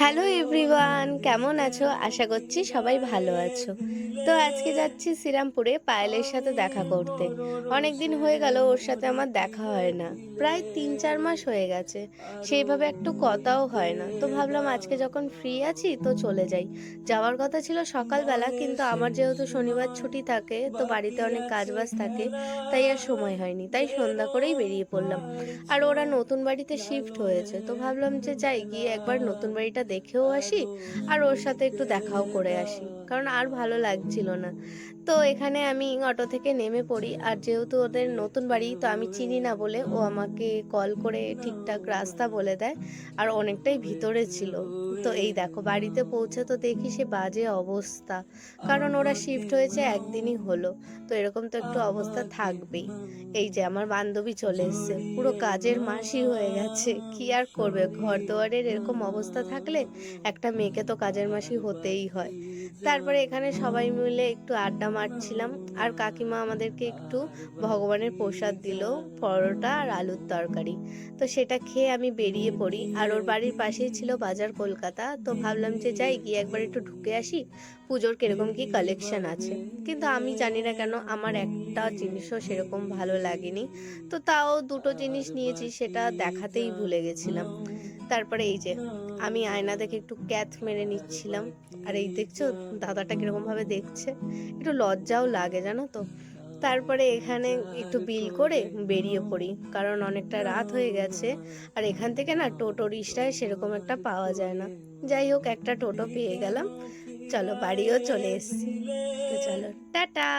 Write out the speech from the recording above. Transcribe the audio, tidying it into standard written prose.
Hello everyone, কেমন আছো? আশা করছি সবাই ভালো আছো। তো আজকে যাচ্ছি শ্রীরামপুরে পায়েলের সাথে দেখা করতে। অনেক দিন হয়ে গেল ওর সাথে আমার দেখা হয় না। প্রায় ৩-৪ মাস হয়ে গেছে। সেইভাবে একটু কথাও হয় না। তো ভাবলাম আজকে যখন ফ্রি আছি তো চলে যাই। যাওয়ার কথা ছিল সকালবেলা, কিন্তু আমার যেহেতু শনিবার ছুটি থাকে তো বাড়িতে অনেক কাজবাজ থাকে, তাই আর সময় হয়নি। তাই সন্ধ্যা করেই বেরিয়ে পড়লাম। আর ওরা নতুন বাড়িতে শিফট হয়েছে, তো ভাবলাম যে যাই গিয়ে একবার নতুন বাড়িটা দেখেও আসি আর ওর সাথে একটু দেখাও করে আসি, কারণ আর ভালো লাগছিল না। তো এখানে আমি অটো থেকে নেমে পড়ি, আর যেহেতু ওদের নতুন বাড়ি তো আমি চিনি না বলে ও আমাকে কল করে ঠিকঠাক রাস্তা বলে দেয়। আর অনেকটাই ভিতরে ছিল। তো এই দেখো বাড়িতে পৌঁছে তো দেখি সে বাজে অবস্থা, কারণ ওরা শিফট হয়েছে একদিনই হলো। তো এরকম তো একটু অবস্থা থাকবেই। এই যে আমার বান্ধবী চলে এসেছে, পুরো কাজের মাসি হয়ে গেছে। কি আর করবে, ঘর দুয়ারের এরকম অবস্থা থাকলে একটা মেয়েকে তো কাজের মাসি হতেই হয়। তারপরে এখানে সবাই মিলে একটু আড্ডা মারছিলাম। আর কাকিমা আমাদেরকে একটু ভগবানের প্রসাদ দিল, পরোটা আর আলুর তরকারি। তো সেটা খেয়ে আমি বেরিয়ে পড়ি। আর ওর বাড়ির পাশেই ছিল বাজার কলকাতা, তো ভাবলাম যে যাই গিয়ে একবার একটু ঢুকে আসি, পুজোর কিরকম কি কালেকশন আছে। কিন্তু আমি জানি না কেন আমার একটা জিনিসও সেরকম ভালো লাগেনি। তো তাও দুটো জিনিস নিয়েছি, সেটা দেখাতেই ভুলে গেছিলাম। তারপরে এই যে আমি আয়না দেখে একটু ক্যাথ মেরে নিচ্ছিলাম। আর এই দেখছো দাদাটা কিরকম ভাবে দেখছে, একটু লজ্জাও লাগে জানো তো। তারপরে এখানে একটু বিল করে বেরিয়ে পড়ি, কারণ অনেকটা রাত হয়ে গেছে। আর এখান থেকে না টোটো রিক্সায় সেরকম একটা পাওয়া যায় না। যাই হোক একটা টোটো পেয়ে গেলাম। চলো বাড়িও চলে এসেছি। তো চলো টাটা।